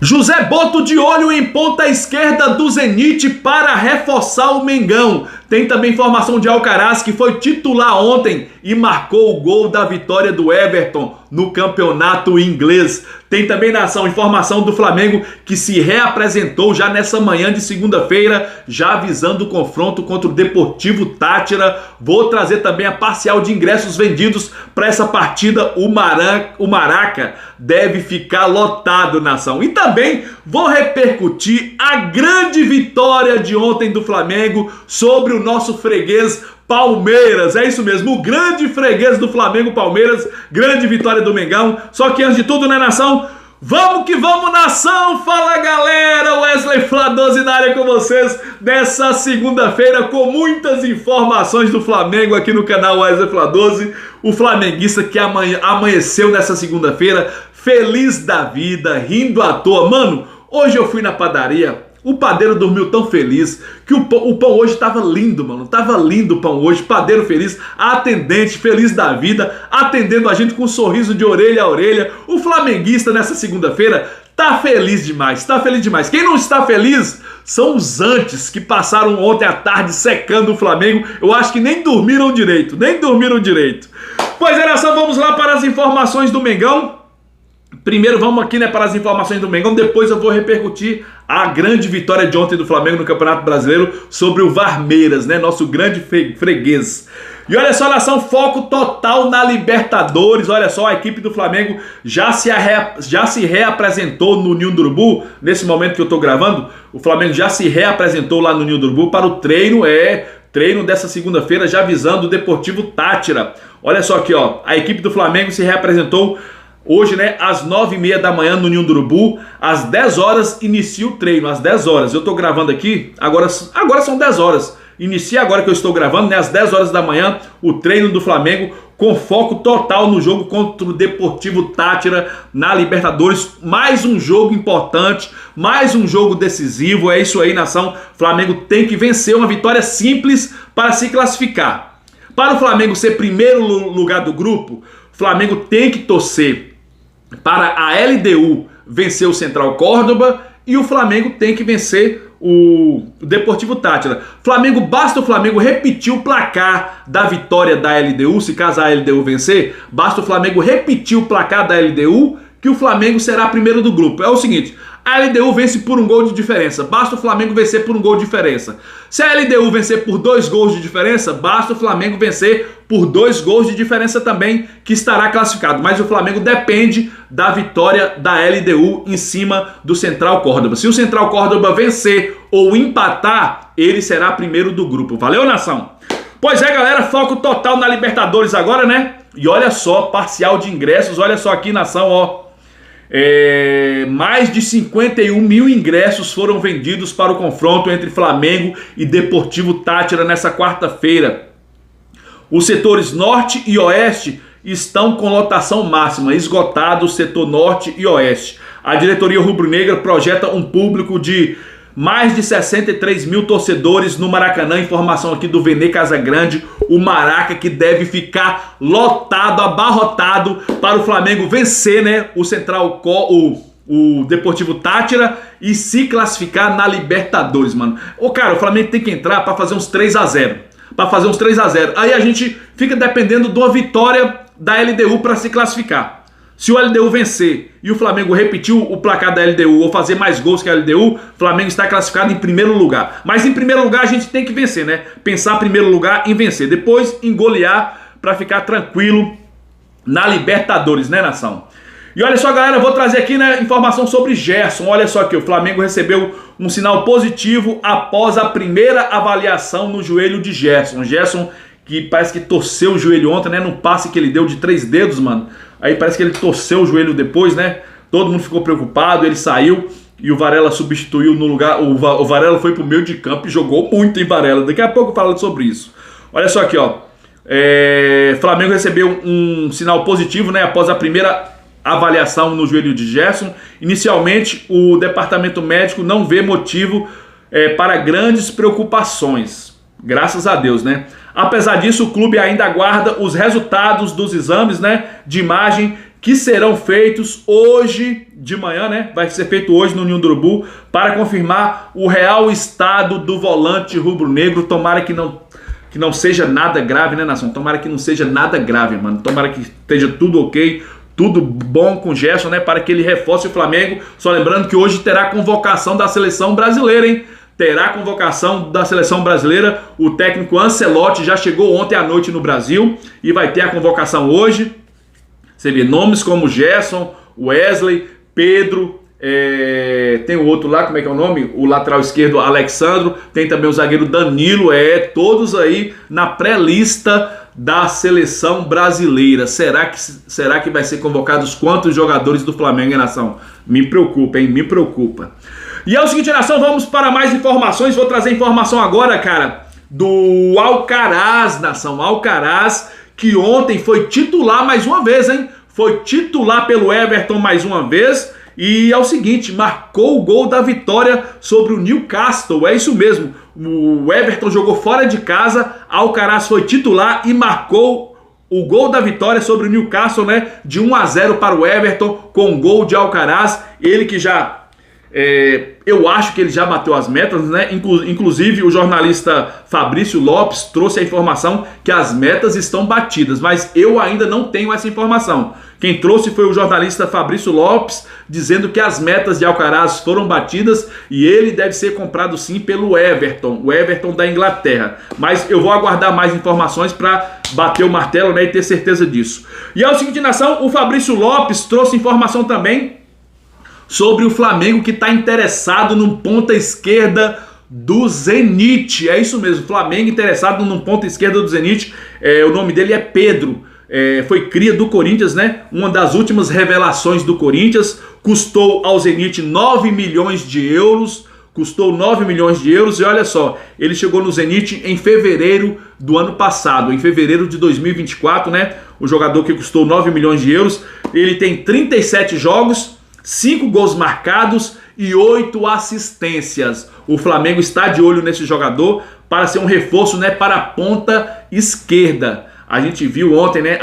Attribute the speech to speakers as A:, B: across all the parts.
A: José Boto de olho em ponta esquerda do Zenit para reforçar o Mengão. Tem também informação de Alcaraz, que foi titular ontem e marcou o gol da vitória do Everton no campeonato inglês. Tem também, nação, informação do Flamengo, que se reapresentou já nessa manhã de segunda-feira, já avisando o confronto contra o Deportivo Táchira. Vou trazer também a parcial de ingressos vendidos para essa partida. O Maraca deve ficar lotado, nação. E também vou repercutir a grande vitória de ontem do Flamengo sobre o nosso freguês Palmeiras. É isso mesmo, o grande freguês do Flamengo, Palmeiras. Grande vitória do Mengão. Só que antes de tudo, né, nação? Vamos que vamos, nação! Fala, galera! Wesley Flá 12 na área com vocês nessa segunda-feira com muitas informações do Flamengo aqui no canal Wesley Flá 12. O flamenguista que amanheceu nessa segunda-feira feliz da vida, rindo à toa. Mano, hoje eu fui na padaria. O padeiro dormiu tão feliz que o pão hoje tava lindo, mano. Tava lindo o pão hoje, padeiro feliz, a atendente feliz da vida, atendendo a gente com um sorriso de orelha a orelha. O flamenguista nessa segunda-feira tá feliz demais, tá feliz demais. Quem não está feliz são os antes que passaram ontem à tarde secando o Flamengo. Eu acho que nem dormiram direito, Pois é, nação, vamos lá para as informações do Mengão. Primeiro vamos aqui, né, para as informações do Mengão, depois eu vou repercutir a grande vitória de ontem do Flamengo no Campeonato Brasileiro sobre o Varmeiras, né, nosso grande freguês. E olha só, nação, foco total na Libertadores. Olha só, a equipe do Flamengo já se reapresentou no Ninho do Urubu. Nesse momento que eu tô gravando, o Flamengo já se reapresentou lá no Ninho do Urubu para o treino dessa segunda-feira, já visando o Deportivo Táchira. Olha só aqui, ó, a equipe do Flamengo se reapresentou hoje, né, às 9h30 da manhã no Ninho do Urubu. Às 10 horas inicia o treino, às 10 horas. Eu tô gravando aqui, agora são 10 horas. Inicia agora que eu estou gravando, né, às 10 horas da manhã, o treino do Flamengo com foco total no jogo contra o Deportivo Táchira na Libertadores. Mais um jogo importante, mais um jogo decisivo. É isso aí, nação. Flamengo tem que vencer, uma vitória simples para se classificar. Para o Flamengo ser primeiro lugar do grupo, o Flamengo tem que torcer para a LDU vencer o Central Córdoba e o Flamengo tem que vencer o Deportivo Táchira. Basta o Flamengo repetir o placar da vitória da LDU, se caso a LDU vencer, basta o Flamengo repetir o placar da LDU que o Flamengo será primeiro do grupo. É o seguinte, a LDU vence por um gol de diferença, basta o Flamengo vencer por um gol de diferença. Se a LDU vencer por 2 gols de diferença, basta o Flamengo vencer por 2 gols de diferença também, que estará classificado. Mas o Flamengo depende da vitória da LDU em cima do Central Córdoba. Se o Central Córdoba vencer ou empatar, ele será primeiro do grupo. Valeu, nação? Pois é, galera, foco total na Libertadores agora, né? E olha só, parcial de ingressos, olha só aqui, nação, ó. Mais de 51 mil ingressos foram vendidos para o confronto entre Flamengo e Deportivo Táchira nessa quarta-feira. Os setores norte e oeste estão com lotação máxima, esgotado o setor norte e oeste. A diretoria rubro-negra projeta um público de mais de 63 mil torcedores no Maracanã. Informação aqui do Vene Casagrande, o Maraca, que deve ficar lotado, abarrotado para o Flamengo vencer, né, o Deportivo Táchira e se classificar na Libertadores, mano. Cara, o Flamengo tem que entrar para fazer uns 3-0. Aí a gente fica dependendo de uma vitória da LDU para se classificar. Se o LDU vencer e o Flamengo repetir o placar da LDU ou fazer mais gols que a LDU, o Flamengo está classificado em primeiro lugar. Mas em primeiro lugar a gente tem que vencer, né? Pensar em primeiro lugar em vencer. Depois em golear para ficar tranquilo na Libertadores, né, nação? E olha só, galera, eu vou trazer aqui, né, informação sobre Gerson. Olha só aqui, o Flamengo recebeu um sinal positivo após a primeira avaliação no joelho de Gerson. Gerson, que parece que torceu o joelho ontem, né, num passe que ele deu de 3 dedos, mano. Aí parece que ele torceu o joelho depois, né? Todo mundo ficou preocupado, ele saiu e o Varela substituiu no lugar. O Varela foi pro meio de campo e jogou muito em Varela. Daqui a pouco eu falo sobre isso. Olha só aqui, ó. Flamengo recebeu um sinal positivo, né? Após a primeira avaliação no joelho de Gerson. Inicialmente, o departamento médico não vê motivo para grandes preocupações. Graças a Deus, né? Apesar disso, o clube ainda aguarda os resultados dos exames, né, de imagem que serão feitos hoje de manhã, né? Vai ser feito hoje no Ninho do Urubu para confirmar o real estado do volante rubro-negro. Tomara que não seja nada grave, né, nação? Tomara que não seja nada grave, mano. Tomara que esteja tudo ok, tudo bom com o Gerson, né? Para que ele reforce o Flamengo. Só lembrando que hoje terá convocação da seleção brasileira, hein? Terá convocação da seleção brasileira. O técnico Ancelotti já chegou ontem à noite no Brasil e vai ter a convocação hoje. Você vê nomes como Gerson, Wesley, Pedro, tem o outro lá, como é que é o nome? O lateral esquerdo, Alexandro, tem também o zagueiro Danilo, todos aí na pré-lista da seleção brasileira. Será que vai ser convocados quantos jogadores do Flamengo, hein, nação? Me preocupa, hein? Me preocupa. E é o seguinte, nação, vamos para mais informações. Vou trazer informação agora, cara, do Alcaraz, nação. Alcaraz, que ontem foi titular mais uma vez, hein? Foi titular pelo Everton mais uma vez. E é o seguinte, marcou o gol da vitória sobre o Newcastle. É isso mesmo. O Everton jogou fora de casa, Alcaraz foi titular e marcou o gol da vitória sobre o Newcastle, né? De 1-0 para o Everton, com gol de Alcaraz. Ele que já... eu acho que ele já bateu as metas, né? Inclusive o jornalista Fabrício Lopes trouxe a informação que as metas estão batidas, mas eu ainda não tenho essa informação. Quem trouxe foi o jornalista Fabrício Lopes, dizendo que as metas de Alcaraz foram batidas e ele deve ser comprado sim pelo Everton, o Everton da Inglaterra. Mas eu vou aguardar mais informações para bater o martelo, né, e ter certeza disso. E é o seguinte, nação, o Fabrício Lopes trouxe informação também sobre o Flamengo, que está interessado num ponta esquerda do Zenit. É isso mesmo, Flamengo interessado num ponta esquerda do Zenit. O nome dele é Pedro. Foi cria do Corinthians, né? Uma das últimas revelações do Corinthians. Custou ao Zenit 9 milhões de euros. Custou 9 milhões de euros. E olha só, ele chegou no Zenit em fevereiro do ano passado, em fevereiro de 2024, né? O jogador que custou 9 milhões de euros. Ele tem 37 jogos, 5 gols marcados e 8 assistências. O Flamengo está de olho nesse jogador para ser um reforço, né, para a ponta esquerda. A gente viu ontem, né?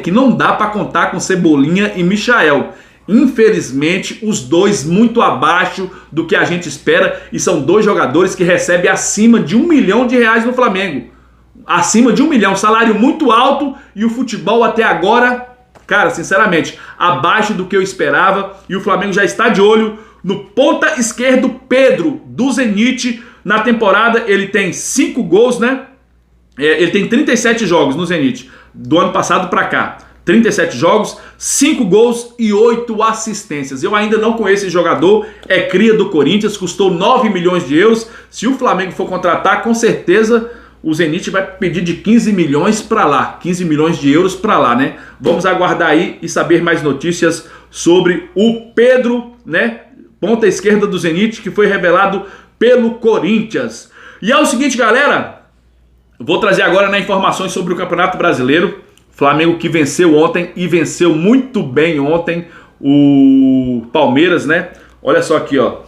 A: Que não dá para contar com Cebolinha e Michael. Infelizmente, os dois muito abaixo do que a gente espera, e são dois jogadores que recebem acima de R$1 milhão no Flamengo. Acima de R$1 milhão, salário muito alto, e o futebol até agora, cara, sinceramente, abaixo do que eu esperava. E o Flamengo já está de olho no ponta esquerdo Pedro, do Zenit. Na temporada ele tem 5 gols, né? Ele tem 37 jogos no Zenit, do ano passado para cá. 37 jogos, 5 gols e 8 assistências. Eu ainda não conheço esse jogador, é cria do Corinthians, custou 9 milhões de euros. Se o Flamengo for contratar, com certeza o Zenit vai pedir de 15 milhões para lá, 15 milhões de euros para lá, né? Vamos aguardar aí e saber mais notícias sobre o Pedro, né? Ponta esquerda do Zenit, que foi revelado pelo Corinthians. E é o seguinte, galera, vou trazer agora, né, informações sobre o Campeonato Brasileiro. Flamengo que venceu ontem e venceu muito bem ontem o Palmeiras, né? Olha só aqui, ó.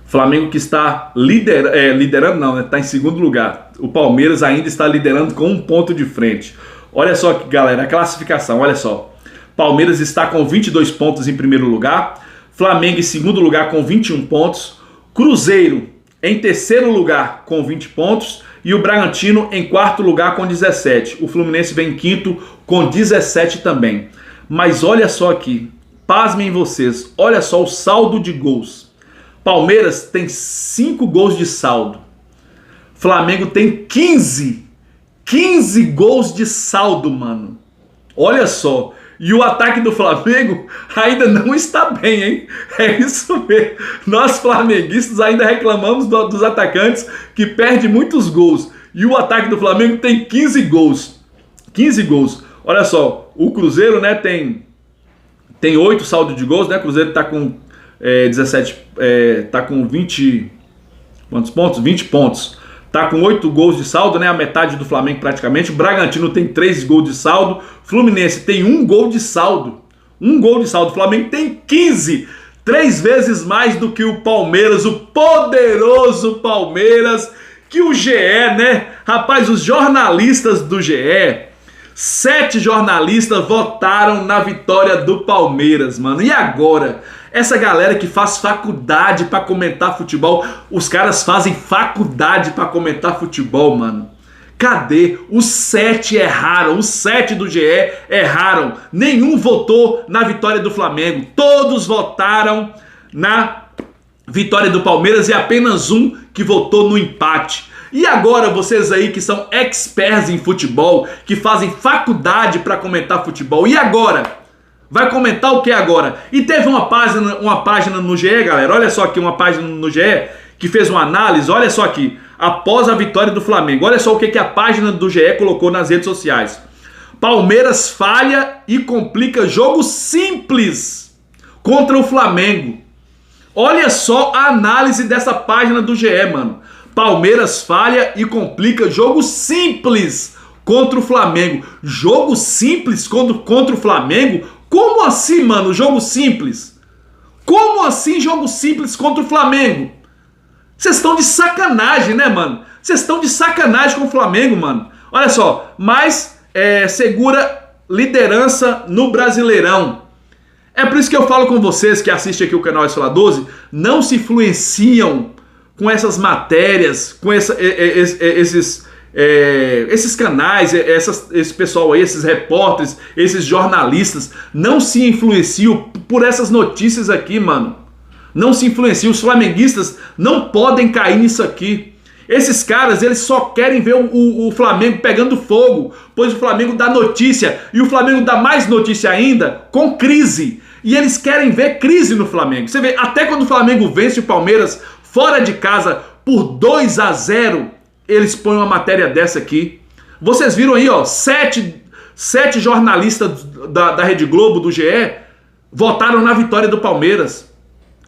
A: Flamengo que está liderando, não, né? Está em segundo lugar. O Palmeiras ainda está liderando com 1 ponto de frente. Olha só aqui, galera, a classificação, olha só. Palmeiras está com 22 pontos em primeiro lugar. Flamengo em segundo lugar com 21 pontos. Cruzeiro em terceiro lugar com 20 pontos. E o Bragantino em quarto lugar com 17. O Fluminense vem em quinto com 17 também. Mas olha só aqui, pasmem vocês, olha só o saldo de gols. Palmeiras tem 5 gols de saldo. Flamengo tem 15 gols de saldo, mano. Olha só. E o ataque do Flamengo ainda não está bem, hein? É isso mesmo. Nós flamenguistas ainda reclamamos dos atacantes que perdem muitos gols. E o ataque do Flamengo tem 15 gols. 15 gols. Olha só, o Cruzeiro, né, tem 8 saldo de gols, né? O Cruzeiro tá com 17, tá com 20... Quantos pontos? 20 pontos. Tá com 8 gols de saldo, né? A metade do Flamengo praticamente. O Bragantino tem 3 gols de saldo. Fluminense tem 1 gol de saldo. 1 gol de saldo. O Flamengo tem 15. 3 vezes mais do que o Palmeiras. O poderoso Palmeiras. Que o GE, né? Rapaz, os jornalistas do GE 7 jornalistas votaram na vitória do Palmeiras, mano. E agora? Essa galera que faz faculdade pra comentar futebol, os caras fazem faculdade pra comentar futebol, mano. Cadê? Os 7 erraram, os 7 do GE erraram. Nenhum votou na vitória do Flamengo. Todos votaram na vitória do Palmeiras e apenas um que votou no empate. E agora vocês aí que são experts em futebol, que fazem faculdade para comentar futebol, e agora? Vai comentar o que agora? E teve uma página no GE, galera, olha só aqui, uma página no GE que fez uma análise, olha só aqui, após a vitória do Flamengo. Olha só o que a página do GE colocou nas redes sociais. Palmeiras falha e complica jogo simples contra o Flamengo. Olha só a análise dessa página do GE, mano. Palmeiras falha e complica jogo simples contra o Flamengo. Jogo simples contra o Flamengo? Como assim, mano? Jogo simples? Como assim jogo simples contra o Flamengo? Vocês estão de sacanagem, né, mano? Vocês estão de sacanagem com o Flamengo, mano. Olha só, mas segura liderança no Brasileirão. É por isso que eu falo com vocês que assistem aqui o canal Escola 12, não se influenciam com essas matérias, com esses canais, esse pessoal aí, esses repórteres, esses jornalistas, não se influenciam por essas notícias aqui, mano. Não se influenciam. Os flamenguistas não podem cair nisso aqui. Esses caras, eles só querem ver o Flamengo pegando fogo, pois o Flamengo dá notícia, e o Flamengo dá mais notícia ainda com crise. E eles querem ver crise no Flamengo. Você vê, até quando o Flamengo vence o Palmeiras fora de casa por 2-0, eles põem uma matéria dessa aqui. Vocês viram aí, ó, 7 jornalistas da Rede Globo, do GE, votaram na vitória do Palmeiras.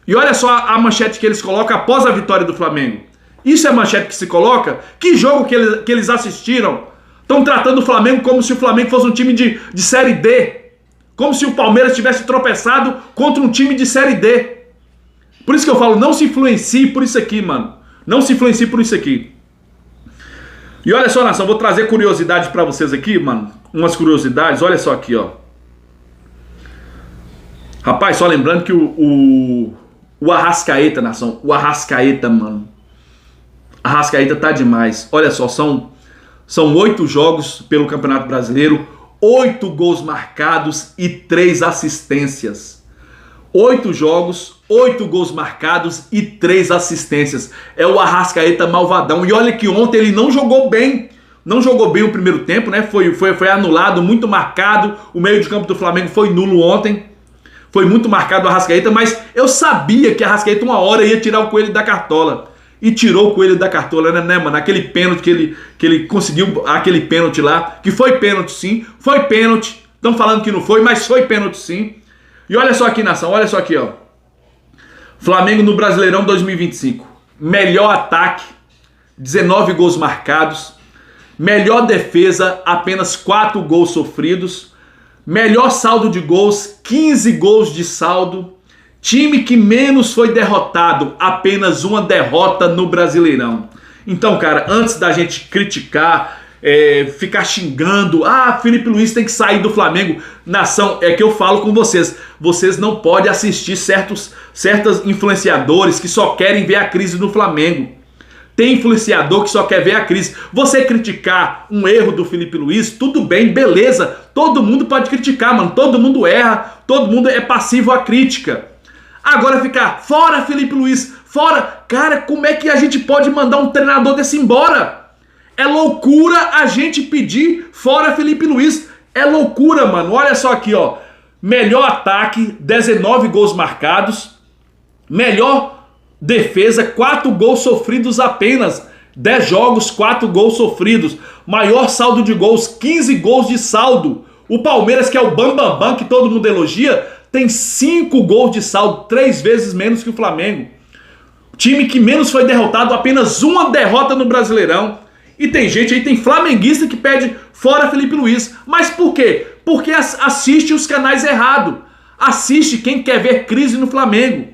A: E olha só a manchete que eles colocam após a vitória do Flamengo. Isso é a manchete que se coloca? Que jogo que eles assistiram? Estão tratando o Flamengo como se o Flamengo fosse um time de Série D. Como se o Palmeiras tivesse tropeçado contra um time de Série D. Por isso que eu falo, não se influencie por isso aqui, mano. Não se influencie por isso aqui. E olha só, nação, vou trazer curiosidade pra vocês aqui, mano. Umas curiosidades, olha só aqui, ó. Rapaz, só lembrando que o Arrascaeta, nação, o Arrascaeta, mano. Arrascaeta tá demais. Olha só, são 8 jogos pelo Campeonato Brasileiro, 8 gols marcados e 3 assistências. 8 jogos, 8 gols marcados e 3 assistências. É o Arrascaeta malvadão. E olha que ontem ele não jogou bem. Não jogou bem o primeiro tempo, né? Foi anulado, muito marcado. O meio de campo do Flamengo foi nulo ontem. Foi muito marcado o Arrascaeta, mas eu sabia que a Arrascaeta uma hora ia tirar o coelho da cartola. E tirou o coelho da cartola, né, mano? Aquele pênalti que ele conseguiu, aquele pênalti lá, que foi pênalti sim, foi pênalti. Estão falando que não foi, mas foi pênalti sim. E olha só aqui, nação, olha só aqui, ó. Flamengo no Brasileirão 2025. Melhor ataque, 19 gols marcados. Melhor defesa, apenas 4 gols sofridos. Melhor saldo de gols, 15 gols de saldo. Time que menos foi derrotado, apenas uma derrota no Brasileirão. Então, cara, antes da gente criticar, ficar xingando, Felipe Luiz tem que sair do Flamengo, nação, é que eu falo com vocês. Vocês não podem assistir certos influenciadores que só querem ver a crise no Flamengo. Tem influenciador que só quer ver a crise. Você criticar um erro do Felipe Luiz, tudo bem, beleza. Todo mundo pode criticar, mano. Todo mundo erra, todo mundo é passivo à crítica. Agora ficar, fora Felipe Luiz, fora. Cara, como é que a gente pode mandar um treinador desse embora? É loucura a gente pedir fora Felipe Luiz. É loucura, mano. Olha só aqui, ó. Melhor ataque, 19 gols marcados. Melhor defesa, 4 gols sofridos apenas. 10 jogos, 4 gols sofridos. Maior saldo de gols, 15 gols de saldo. O Palmeiras, que é o bambambam, que todo mundo elogia, tem 5 gols de saldo, 3 vezes menos que o Flamengo. Time que menos foi derrotado, apenas uma derrota no Brasileirão. E tem gente aí, tem flamenguista que pede fora Felipe Luiz. Mas por quê? Porque assiste os canais errados. Assiste quem quer ver crise no Flamengo.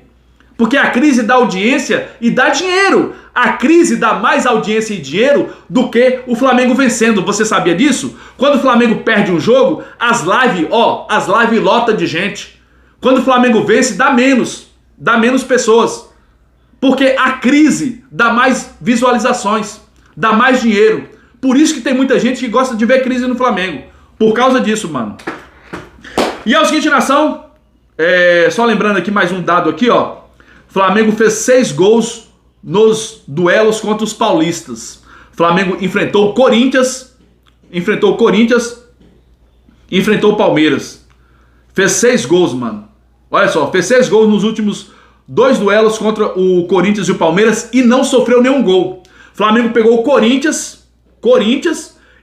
A: Porque a crise dá audiência e dá dinheiro. A crise dá mais audiência e dinheiro do que o Flamengo vencendo. Você sabia disso? Quando o Flamengo perde um jogo, as lives lotam de gente. Quando o Flamengo vence, dá menos pessoas. Porque a crise dá mais visualizações, dá mais dinheiro. Por isso que tem muita gente que gosta de ver crise no Flamengo. Por causa disso, mano. E é o seguinte, nação. Só lembrando aqui mais um dado aqui, ó. Flamengo fez 6 gols nos duelos contra os paulistas. Flamengo enfrentou o Corinthians, enfrentou o Palmeiras. Fez 6 gols, mano. Olha só, fez 6 gols nos últimos 2 duelos contra o Corinthians e o Palmeiras e não sofreu nenhum gol. Flamengo pegou o Corinthians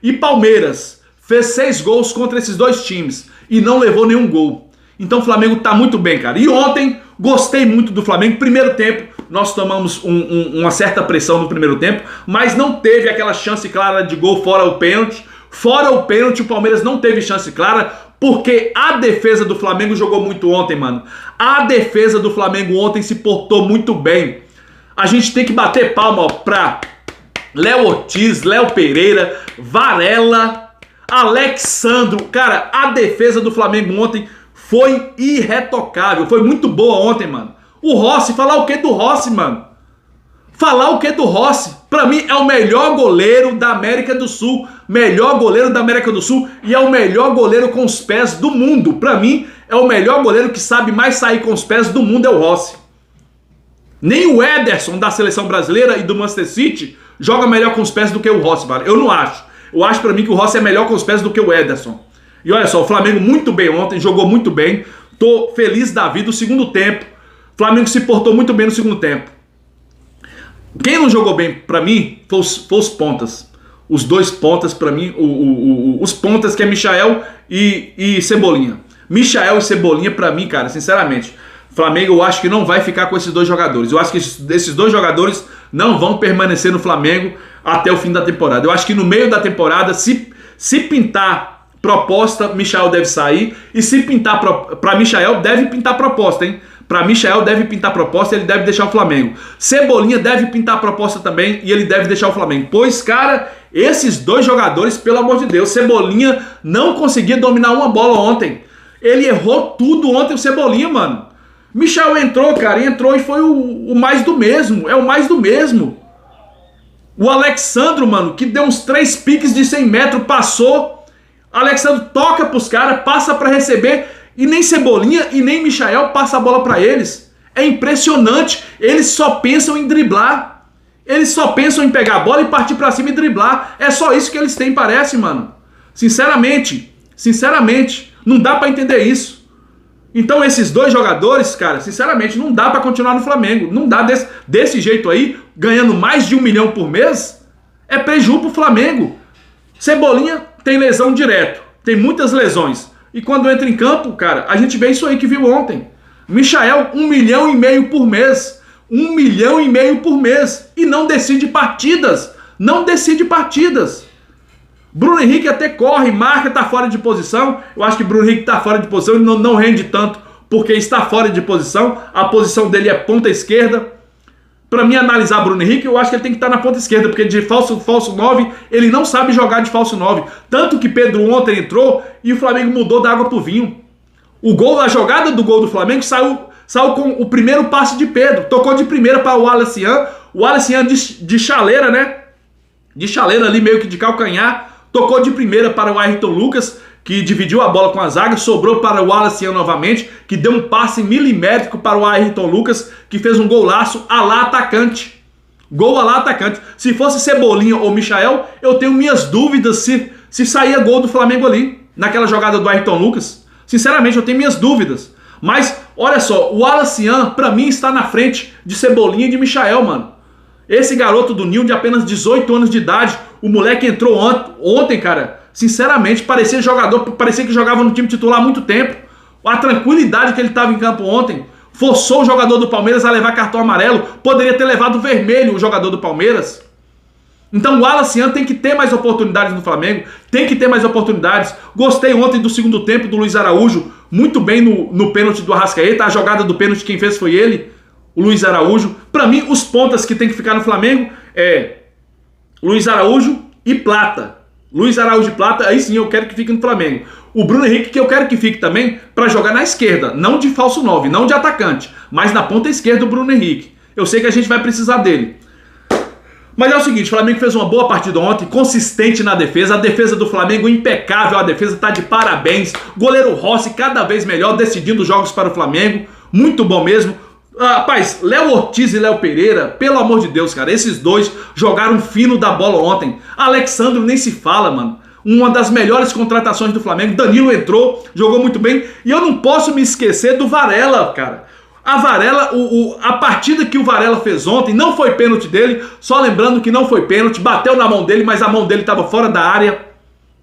A: e Palmeiras. Fez 6 gols contra esses 2 times e não levou nenhum gol. Então o Flamengo tá muito bem, cara. E ontem, gostei muito do Flamengo. Primeiro tempo, nós tomamos uma certa pressão no primeiro tempo, mas não teve aquela chance clara de gol fora o pênalti. Fora o pênalti, o Palmeiras não teve chance clara, porque a defesa do Flamengo jogou muito ontem, mano. A defesa do Flamengo ontem se portou muito bem. A gente tem que bater palma, ó, pra Léo Ortiz, Léo Pereira, Varela, Alexandro. Cara, a defesa do Flamengo ontem foi irretocável. Foi muito boa ontem, mano. O Rossi, falar o que do Rossi, mano? Falar o que do Rossi? Pra mim é o melhor goleiro da América do Sul. Melhor goleiro da América do Sul e é o melhor goleiro com os pés do mundo. Pra mim é o melhor goleiro que sabe mais sair com os pés do mundo, é o Rossi. Nem o Ederson da seleção brasileira e do Manchester City joga melhor com os pés do que o Rossi, mano. Eu não acho. Eu acho pra mim que o Rossi é melhor com os pés do que o Ederson. E olha só, o Flamengo muito bem ontem, jogou muito bem. Tô feliz da vida. O segundo tempo, o Flamengo se portou muito bem no segundo tempo. Quem não jogou bem pra mim foi os pontas. Os 2 pontas pra mim, os pontas que é Michael e Cebolinha. Michael e Cebolinha pra mim, cara, sinceramente, Flamengo eu acho que não vai ficar com esses 2 jogadores. Eu acho que esses 2 jogadores não vão permanecer no Flamengo até o fim da temporada. Eu acho que no meio da temporada, se pintar proposta, Michael deve sair. E se pintar para Michael, deve pintar proposta, hein? Para Michael deve pintar proposta e ele deve deixar o Flamengo. Cebolinha deve pintar proposta também e ele deve deixar o Flamengo. Pois, cara, esses 2 jogadores, pelo amor de Deus, Cebolinha não conseguia dominar uma bola ontem. Ele errou tudo ontem, o Cebolinha, mano. Michael entrou, cara, entrou e foi o mais do mesmo. É o mais do mesmo. O Alexandro, mano, que deu uns 3 piques de 100 metros, passou. Alexandro toca pros caras, passa pra receber. E nem Cebolinha e nem Michael passa a bola pra eles. É impressionante. Eles só pensam em driblar. Eles só pensam em pegar a bola e partir pra cima e driblar. É só isso que eles têm, parece, mano. Sinceramente. Não dá pra entender isso. Então esses 2 jogadores, cara, sinceramente, não dá pra continuar no Flamengo. Não dá desse jeito aí, ganhando mais de 1 milhão por mês. É prejuízo pro Flamengo. Cebolinha tem lesão direto. Tem muitas lesões. E quando entra em campo, cara, a gente vê isso aí que viu ontem. Michael, 1,5 milhão por mês. 1,5 milhão por mês. E não decide partidas. Não decide partidas. Bruno Henrique até corre, marca, tá fora de posição. Eu acho que Bruno Henrique tá fora de posição e não rende tanto porque está fora de posição. A posição dele é ponta esquerda. Pra mim analisar Bruno Henrique, eu acho que ele tem que estar na ponta esquerda, porque de falso 9, ele não sabe jogar de falso 9. Tanto que Pedro ontem entrou e o Flamengo mudou da água pro vinho. A jogada do gol do Flamengo saiu com o primeiro passe de Pedro. Tocou de primeira para o Wallace Ian. O Wallace Ian de chaleira, né? De chaleira ali, meio que de calcanhar. Tocou de primeira para o Ayrton Lucas, que dividiu a bola com a zaga, sobrou para o Wallace Ian novamente, que deu um passe milimétrico para o Ayrton Lucas, que fez um golaço a lá atacante. Gol a lá atacante. Se fosse Cebolinha ou Michael, eu tenho minhas dúvidas se saía gol do Flamengo ali, naquela jogada do Ayrton Lucas. Sinceramente, eu tenho minhas dúvidas. Mas, olha só, o Wallace Ian, pra mim, está na frente de Cebolinha e de Michael, mano. Esse garoto do Ninho de apenas 18 anos de idade, o moleque entrou ontem, cara, sinceramente, parecia que jogava no time titular há muito tempo. A tranquilidade que ele estava em campo ontem forçou o jogador do Palmeiras a levar cartão amarelo. Poderia ter levado vermelho o jogador do Palmeiras. Então o Wallace Ian tem que ter mais oportunidades no Flamengo, tem que ter mais oportunidades. Gostei ontem do segundo tempo do Luiz Araújo, muito bem no pênalti do Arrascaeta. A jogada do pênalti quem fez foi ele. o Luiz Araújo. Pra mim, os pontas que tem que ficar no Flamengo é Luiz Araújo e Plata. Luiz Araújo e Plata, aí sim eu quero que fique no Flamengo. O Bruno Henrique, que eu quero que fique também pra jogar na esquerda, não de falso 9, não de atacante, mas na ponta esquerda o Bruno Henrique. Eu sei que a gente vai precisar dele. Mas é o seguinte, o Flamengo fez uma boa partida ontem, consistente na defesa, a defesa do Flamengo impecável, a defesa tá de parabéns, goleiro Rossi cada vez melhor, decidindo jogos para o Flamengo, muito bom mesmo. Rapaz, Léo Ortiz e Léo Pereira, pelo amor de Deus, cara, esses dois jogaram fino da bola ontem. Alexandro nem se fala, mano. Uma das melhores contratações do Flamengo. Danilo entrou, jogou muito bem. E eu não posso me esquecer do Varela, cara. A Varela, a partida que o Varela fez ontem, não foi pênalti dele. Só lembrando que não foi pênalti. Bateu na mão dele, mas a mão dele estava fora da área.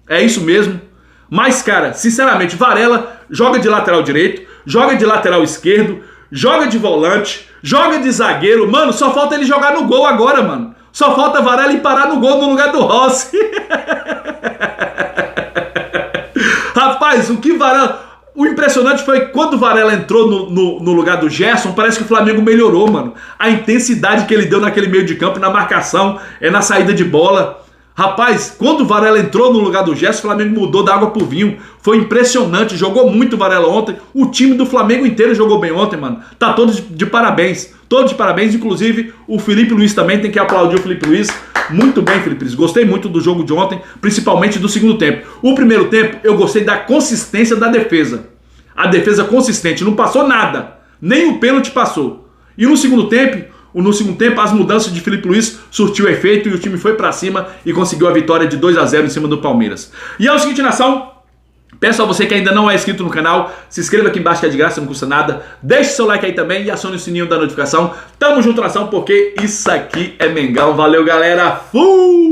A: É isso mesmo. Mas, cara, sinceramente, Varela joga de lateral direito, joga de lateral esquerdo, joga de volante, joga de zagueiro. Mano, só falta ele jogar no gol agora, mano. Só falta Varela ir parar no gol no lugar do Rossi. Rapaz, o impressionante foi quando o Varela entrou no lugar do Gerson, parece que o Flamengo melhorou, mano. A intensidade que ele deu naquele meio de campo, na marcação, na saída de bola. Rapaz, quando o Varela entrou no lugar do Gerson, o Flamengo mudou da água pro vinho. Foi impressionante, jogou muito o Varela ontem. O time do Flamengo inteiro jogou bem ontem, mano. Tá todos de parabéns. Todos de parabéns, inclusive o Felipe Luiz também, tem que aplaudir o Felipe Luiz. Muito bem, Felipe Luiz. Gostei muito do jogo de ontem, principalmente do segundo tempo. O primeiro tempo, eu gostei da consistência da defesa. A defesa consistente, não passou nada. Nem o pênalti passou. E no segundo tempo, as mudanças de Felipe Luiz surtiu efeito e o time foi pra cima e conseguiu a vitória de 2-0 em cima do Palmeiras. E é o seguinte, nação. Peço a você que ainda não é inscrito no canal, se inscreva aqui embaixo que é de graça, não custa nada. Deixe seu like aí também e acione o sininho da notificação. Tamo junto, nação, porque isso aqui é Mengão. Valeu, galera. Fui!